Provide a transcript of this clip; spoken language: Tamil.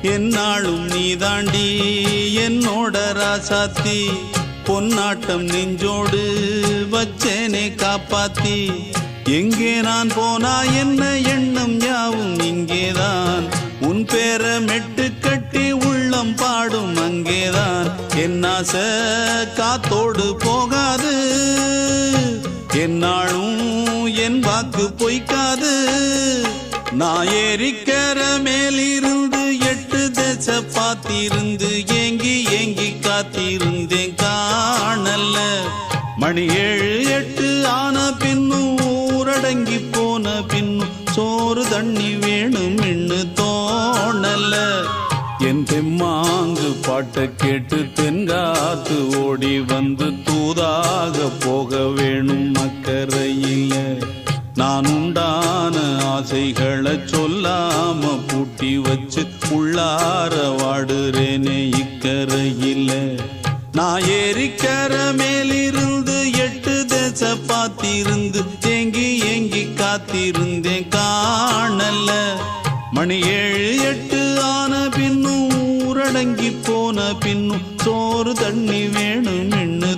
என்னாலும் நீதாண்டி என்னோட ராசாத்தி பொன்னாட்டம் நெஞ்சோடு வச்சேனே காப்பாத்தி எங்கே நான் போனா என்ன எண்ணம் யாவும் இங்கேதான் உன் பேர மெட்டு கட்டி உள்ளம் பாடும் அங்கேதான் என் ஆசை காத்தோடு போகாது என்னாலும் என் வாக்கு பொய்க்காது நான் ஏறிக்கிற மேலிருந்து 8 தேச பார்த்திருந்து ஏங்கி ஏங்கி காத்திருந்தேன் காணல மணி 7 8 ஆன பின்னும் ஊரடங்கி போன பின்னும் சோறு தண்ணி வேணும் இன்னு தோணல என் தெம்மாங்கு பாட்டை கேட்டு தென்காத்து ஓடி வந்து தூதாக போக வேணும் அக்கறையில நான் உண்டான ஆசைகளை சொல்லாம பூட்டி வச்சு உள்ளார வாடுறேனே இக்கரையில நான் ஏறிக்கிற மேலிருந்து 8 தேச பார்த்திருந்து ஏங்கி ஏங்கி காத்திருந்தேன் காணல மணி 7 8 ஆன பின்னும் ஊரடங்கி போன பின்னும் சோறு தண்ணி வேணும் இன்னு